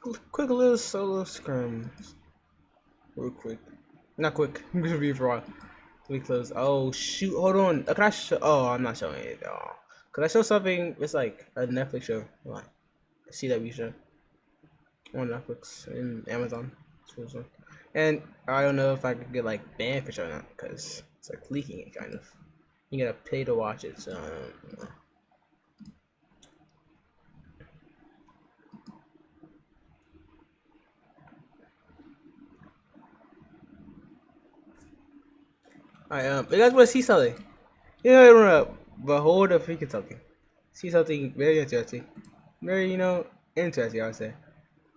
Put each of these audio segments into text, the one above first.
quick little solo scrims. Real quick. Not quick. I'm gonna be for a while. We close. Oh shoot! Hold on. Can I show? Oh, I'm not showing it. Oh, could I show something? It's like a Netflix show. Like a CW show on Netflix and Amazon. And I don't know if I could get like banned for showing that because it's like leaking it kind of. You gotta pay to watch it. So. You guys want to see something? You know, I don't know, but hold up, freaking something. See something very interesting. Very, interesting, I would say.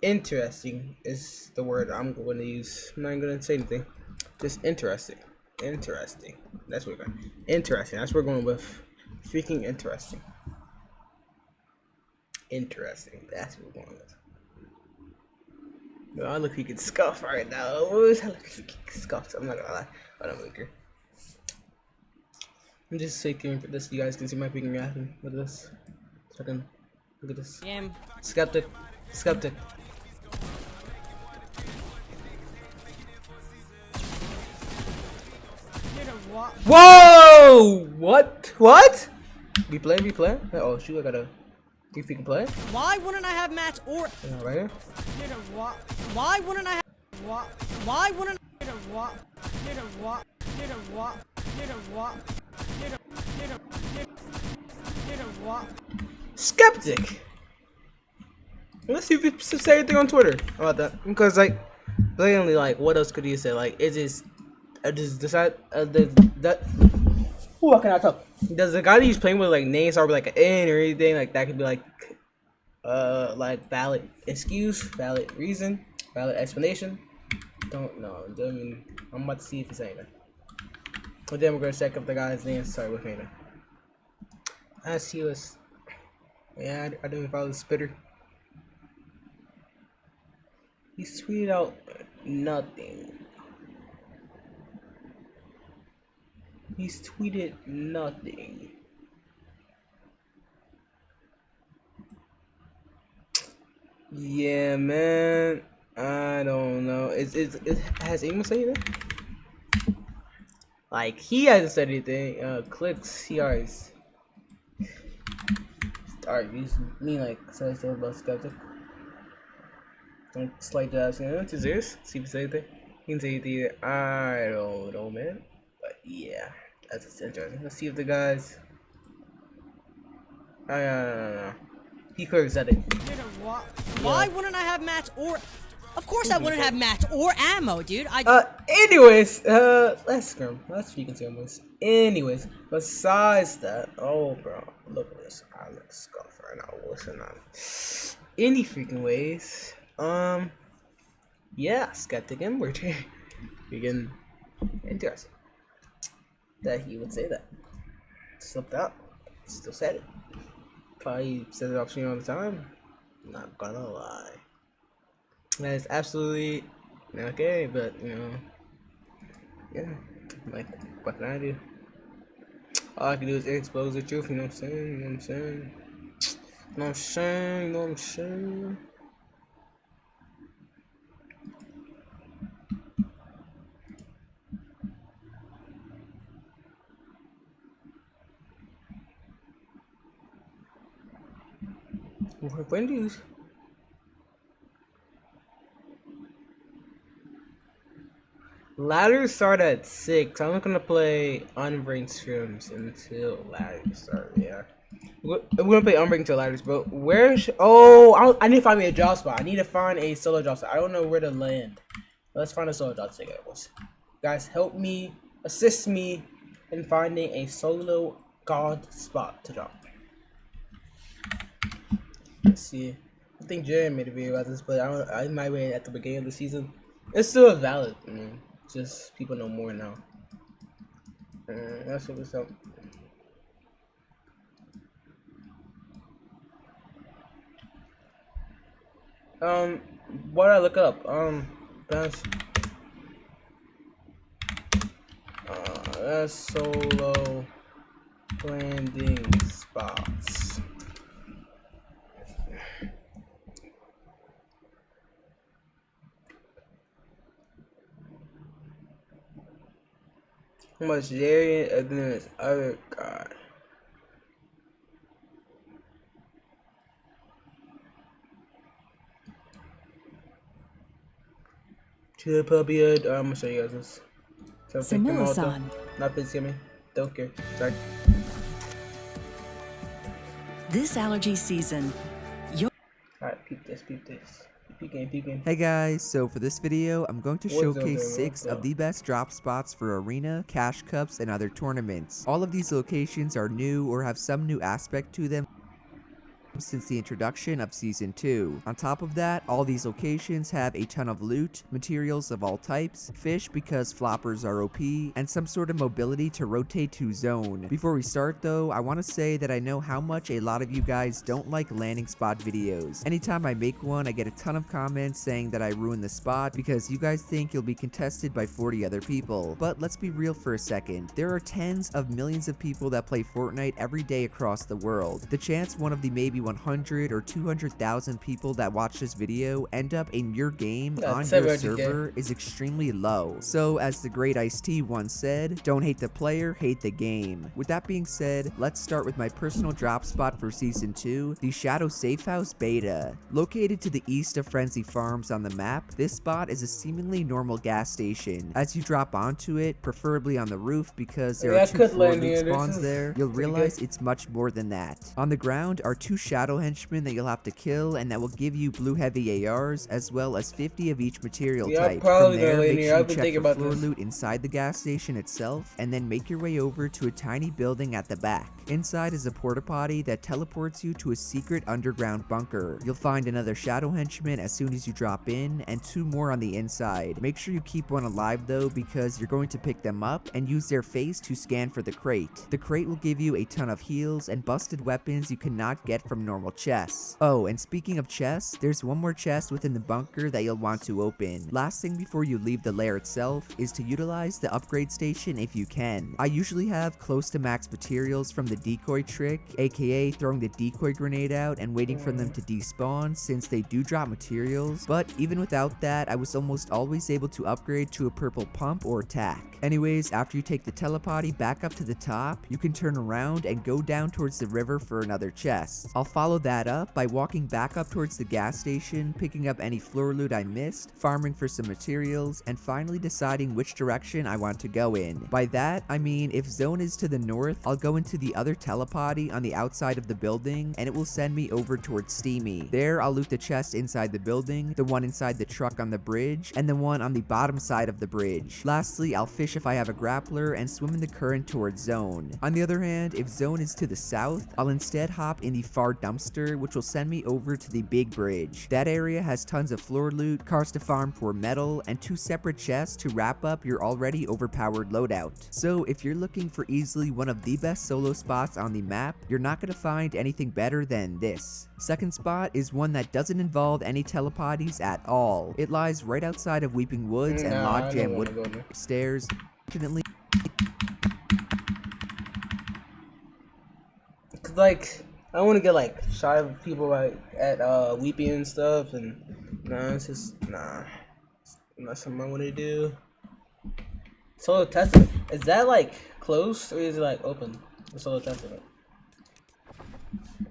Interesting is the word I'm going to use. I'm not going to say anything. Just interesting. Interesting. That's what we're going. Interesting. That's what we're going with. Freaking interesting. Interesting. That's what we're going with. No, I look freaking scuffed right now. I look freaking scuffed. I'm not gonna lie. But I'm weaker. I'm just seeking for this. You guys can see my freaking reaction with this. So I can look at this. Game. Skeptic. Skeptic. Whoa! What? What? We play? Oh shoot! I gotta. You freaking play? Why wouldn't I have match or? Right here. Why wouldn't I have? Why wouldn't Skeptic. Let's see if you say anything on Twitter about that. Because like, blatantly, like, what else could you say? Like, is this? Does decide? That? Who can I talk? Does the guy that he's playing with like names start with like an N or anything like that? Could be like valid excuse, valid reason, valid explanation. Don't know. I mean, I'm about to see if he's saying that. But then we're gonna check up the guy's name. Sorry, with me now. As he was, yeah, I didn't follow the spitter. He's tweeted out nothing. He's tweeted nothing. Yeah, man. I don't know. Has anyone said anything? Like, he hasn't said anything. Clicks, he always. Alright, me like says stuff about skeptic. Like, slight jabs. What's his ears? See if he says anything. He can say anything. I don't know, man. But yeah, that's interesting. Let's see if the guys. No. He could have said it. Why wouldn't I have match or? Of course I wouldn't have match or ammo, dude. Anyways, let's scrim. Let's freaking see this. Anyways, besides that, oh bro, look at this. I look scuffed right now. What's going on? Any freaking ways. Yeah, skeptic inward. Freaking interesting that he would say that. Slipped out. Still said it. Probably says it off all the time. Not gonna lie. That is absolutely okay, but yeah. Like, what can I do? All I can do is expose the truth, you know what I'm saying? You know what I'm saying? You know what I'm saying? You know what I'm saying? When do you... Ladders start at 6. I'm not gonna play unranked scrims until ladders start. Yeah, we're gonna play unranked until ladders. But where? I need to find me a job spot. I need to find a solo job spot. I don't know where to land. Let's find a solo job together. Guys, help me, assist me in finding a solo god spot to drop. Let's see. I think Jerry made a video about this, but I might wait at the beginning of the season. It's still valid. Just people know more now. That's what's up. What did I look up? That's solo landing spots. How much Jerry and then this other guy. To the puppy head. I'm gonna show you guys this. So pick them all though. Not please give me. Don't care. Sorry. This allergy season, Alright, peep this, peep this. Peep game. Hey guys, so for this video, I'm going to showcase 6 of the best drop spots for arena, cash cups, and other tournaments. All of these locations are new or have some new aspect to them since the introduction of Season 2. On top of that, all these locations have a ton of loot, materials of all types, fish because floppers are OP, and some sort of mobility to rotate to zone. Before we start though, I want to say that I know how much a lot of you guys don't like landing spot videos. Anytime I make one, I get a ton of comments saying that I ruined the spot because you guys think you'll be contested by 40 other people. But let's be real for a second. There are tens of millions of people that play Fortnite every day across the world. The chance one of the maybe 100 or 200,000 people that watch this video end up in your game on your server is extremely low. So as the great Ice-T once said, don't hate the player, hate the game. With that being said, let's start with my personal drop spot for Season 2, the Shadow Safe House Beta. Located to the east of Frenzy Farms on the map, this spot is a seemingly normal gas station. As you drop onto it, preferably on the roof because there are 2 floor loot spawns there, you'll realize it's much more than that. On the ground are 2 shadow henchmen that you'll have to kill and that will give you blue heavy ARs as well as 50 of each material type. From there, make sure you check for floor loot inside the gas station itself and then make your way over to a tiny building at the back. Inside is a porta potty that teleports you to a secret underground bunker. You'll find another shadow henchman as soon as you drop in and 2 more on the inside. Make sure you keep one alive though because you're going to pick them up and use their face to scan for the crate. The crate will give you a ton of heals and busted weapons you cannot get from normal chests. Oh, and speaking of chests, there's one more chest within the bunker that you'll want to open. Last thing before you leave the lair itself is to utilize the upgrade station if you can. I usually have close to max materials from the decoy trick, aka throwing the decoy grenade out and waiting for them to despawn since they do drop materials, but even without that, I was almost always able to upgrade to a purple pump or tack. Anyways, after you take the telepotty back up to the top, you can turn around and go down towards the river for another chest. I'll follow that up by walking back up towards the gas station, picking up any floor loot I missed, farming for some materials, and finally deciding which direction I want to go in. By that, I mean if zone is to the north, I'll go into the other telepotty on the outside of the building, and it will send me over towards Steamy. There, I'll loot the chest inside the building, the one inside the truck on the bridge, and the one on the bottom side of the bridge. Lastly, I'll fish if I have a grappler and swim in the current towards zone. On the other hand, if zone is to the south, I'll instead hop in the far dumpster, which will send me over to the big bridge. That area has tons of floor loot, cars to farm for metal, and 2 separate chests to wrap up your already overpowered loadout. So if you're looking for easily one of the best solo spots on the map, you're not going to find anything better than this. Second spot is one that doesn't involve any telepotties at all. It lies right outside of Weeping Woods and Logjam Wood stairs. Fortunately, cause like I want to get like shy of people like at Weeping and stuff, and it's just not something I want to do. Solo Testament, is that like closed or is it like open? The Solo Testament.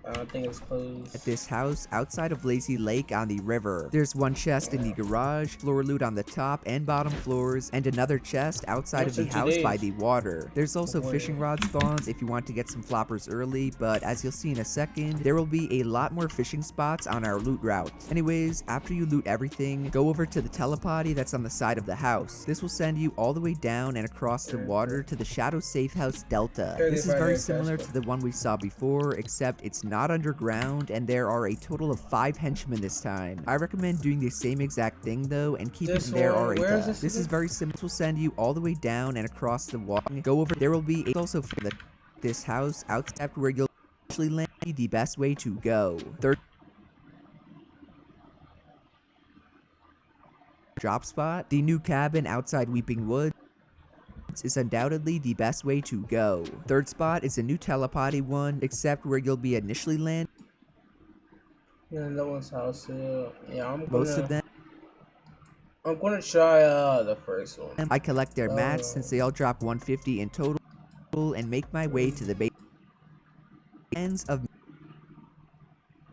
I don't think it's closed. At this house outside of Lazy Lake on the river. There's 1 chest in the garage, floor loot on the top and bottom floors, and another chest outside of the house by the water. There's also fishing rod spawns if you want to get some floppers early, but as you'll see in a second, there will be a lot more fishing spots on our loot route. Anyways, after you loot everything, go over to the telepotty that's on the side of the house. This will send you all the way down and across the water to the Shadow Safe House Delta. This is very similar to the one we saw before, except it's not underground and there are a total of 5 henchmen this time. I recommend doing the same exact thing though and keeping their Aretha. This is very simple. This will send you all the way down and across the water. Go over. There will be also for this house outside where you'll actually land the best way to go. Third drop spot, the new cabin outside Weeping Woods is undoubtedly the best way to go. Third spot is a new telepotty one, except where you'll be initially land. Yeah, no one's house. Yeah, I'm gonna... Most of them I'm gonna try the first one. I collect their mats since they all drop 150 in total and make my way to the ends of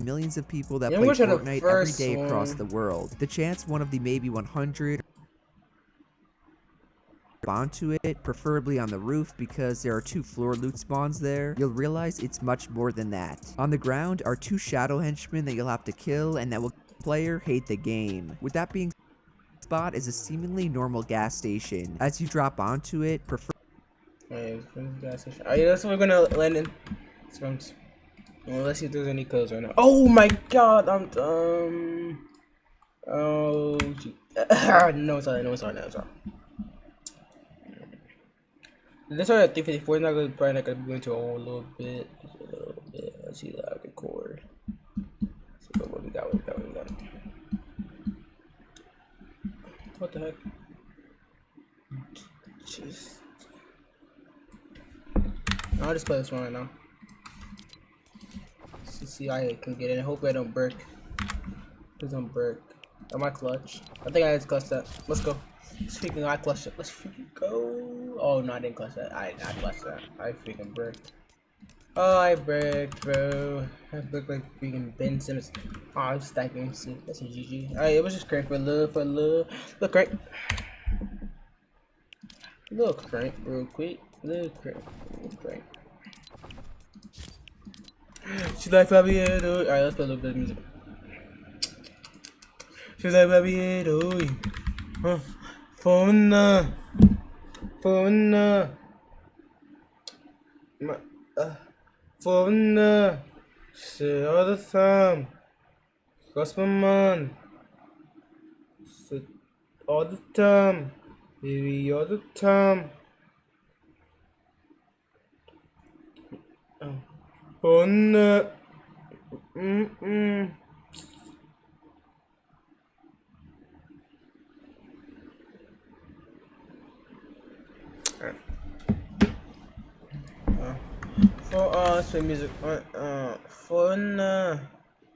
millions of people that Yeah, play I'm gonna try Fortnite the every first day across one. the world. The chance one of the maybe 100 onto it, preferably on the roof because there are 2 floor loot spawns there, you'll realize it's much more than that. On the ground are 2 shadow henchmen that you'll have to kill and that will player hate the game. With that being spot is a seemingly normal gas station. As you drop onto it, Alright, gas station. Alright, that's what we're gonna land in. Scrims. Well, let's see if there's any codes right now. Oh my god, I'm oh gee. No, sorry, no, sorry, no, sorry. This one at 354 is not gonna probably not gonna be going to a little bit. Let's see that I record. Let's see what we got, what we got. What the heck? Just I'll just play this one right now. See, I can get in. I hope I don't break. Please don't break. Am I clutch? I think I just clutched that. Let's go. Speaking, I clutched it. Let's freaking go. Oh no, I didn't clutch that. I clutched that. I freaking bricked. Oh, I bricked, bro. I bricked like freaking Ben Simmons. Oh, I was stacking MC. That's a GG. Alright, it was just crank for love, Look, crank. Look, crank, real quick. Look, crank. She's like Fabio. Alright, let's play a little bit of music. She's like Fabio. Phone. Phone. Say all the time. Cross my mind. Say all the time. Baby, all the time. Phone. For us, play music. Phone.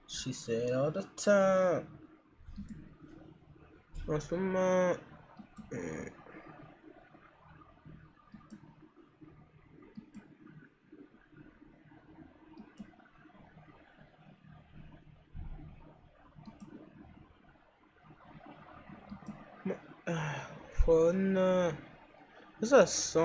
She said all the time. What's for my? Phone. What's a song?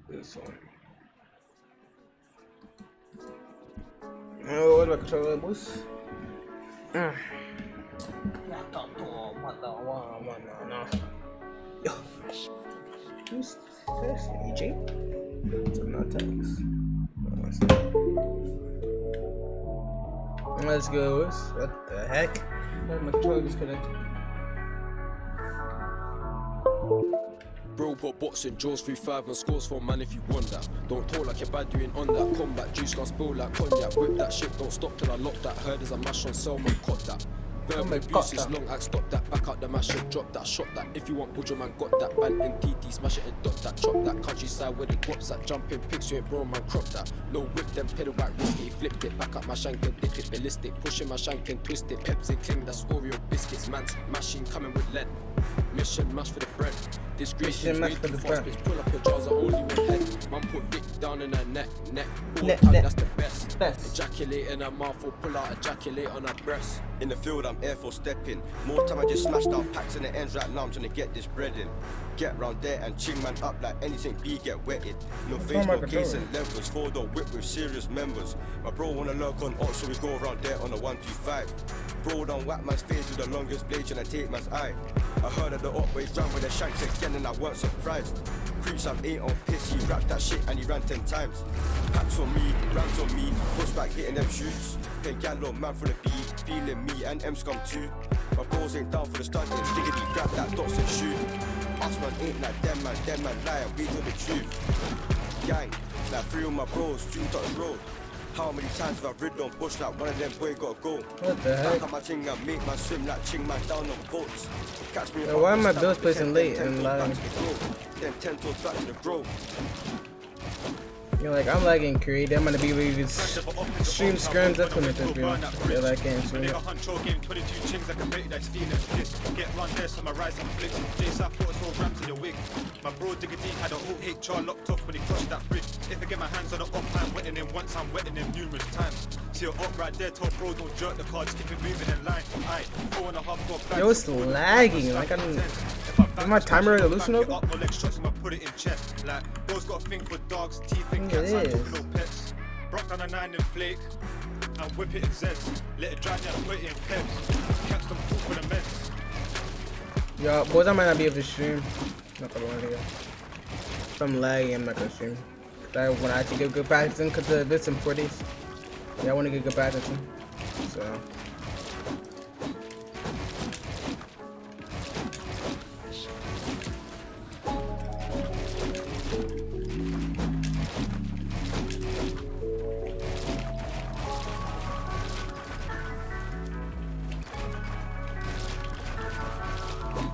This one. Oh, what about controller, boys? Yo. Who's this? EJ? It's not text. Let's go, boys. What the heck? My controller disconnected. Bro put boxing jaws through 5 and scores for man if you want that. Don't talk like you're bad doing on that. Combat juice gon' spill like cognac. Whip that shit, don't stop till I lock that. Heard there's a mash on sell, man, cut that. Verbal abuse is long act, stop that. Back out the mash and drop that, shot that. If you want Budger man, got that. Band in TT, smash it and dot that. Chop that countryside where the guaps at. Jumping pigs, you ain't bro man, crop that. No whip them, pedal back risky. Flipped it, back up my shank and dip it. Ballistic, pushing my shank and twist it. Pepsi cling, that's Oreo biscuits. Man's machine coming with lead. Mission mash for the bread. This great shit way too fast, bitch. Pull up your jaws are only one head. Man put dick down in her neck. All time, that's the best. Ejaculate in her mouth or pull out ejaculate on her breast. In the field, I'm air for stepping. More time I just smashed out packs in the ends right now. I'm trying to get this bread in. Get round there and ching man up like anything B get wetted. No face, no case and levels. 4-door whip with serious members. My bro wanna lurk on ox, so we go around there on a 125. Bro done whack man's face with the longest blade and I take man's eye. I heard of the up boys ran with the shanks again and I weren't surprised. Creeps I'm 8 on piss, he raps that shit and he ran 10 times. Packs on me, rams on me, push back hitting them shoots. Pay gallo man for the beat, feeling me and M scum too. My bros ain't down for the stunt and stickity grab that dots and shoot. Us man ain't like them man lie and we know the truth. Gang, like 3 of my bros, streamed up the road. How many times have I ridden on bush like one of them boy gotta go? What the heck? Back on my ting and make man swim like ching man down on boats. Catch me Why am I bills placing late and then 10 toes back to the grove. You're like, I'm lagging, Kurly. I'm gonna be with you. Stream Scrims. That's when it's been. You're like, can't stream it. My bro Diggity had a whole HR locked off when he crossed that bridge. If I get my hands on the up, I'm wetting him once, I'm wetting him numerous times. See your up right there, top bro, don't jerk the car, just keep it moving in line. Aye, 4.5 got back. Yo, it's lagging. Like, is my timer resolution over? Up my leg shots, I'ma put it in chest. Like, bro's got a thing for dogs, teeth and cats, I'm talking no pets. Brock down a 9 and flake, and whip it in Zeds. Let it dry down, put it in peps. Catch them cool for the meds. Yo, boys, I might not be able to stream. Not gonna lie to you. If I'm lagging, I'm not gonna stream. I want to actually get good practicing because it's in 4 days. Yeah, I want to get good practicing. So.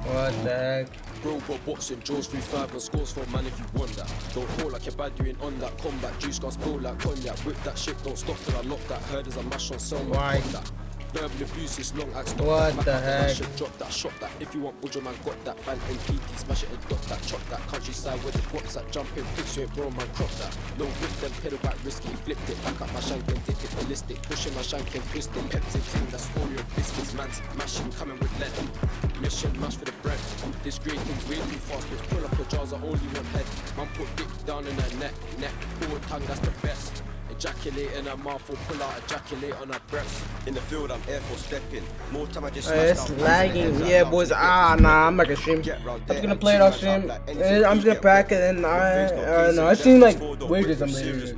What the heck? Robot boxing, jaws 3-5 and scores for man if you want that. Don't call like you're bad doing on that combat. Juice gon' spill like cognac. Whip that shit, don't stop till I lock that. Heard as a mash on Selma. Why? That. Verbal abuse is long act. What the heck? Drop that, shot that. If you want Bujo man, got that. Band and PT, smash it and dot that. Chop that. Countryside where the guaps at. Jumping, fix you, bro man, crop that. No whip them, pedal back risky. Flipped it, back up my shank and dip it ballistic. Pushing my shank and twist it. Pepsi team, that's Oreo biscuits. Man's mashing, coming with lead. Mission, mash for the bread. This great thing's way too fast. Let's pull up your jaws are only one head. Man put dick down in her neck. Forward tongue, that's the best. Ejaculate in her mouth or pull out, ejaculate on her breast. In the field, I'm air for stepping. More time I just It's lagging. Yeah, boys. Nah, I'm not gonna stream. I'm just gonna play it off stream. I'm just gonna pack it and no, I stream like wages. I'm later.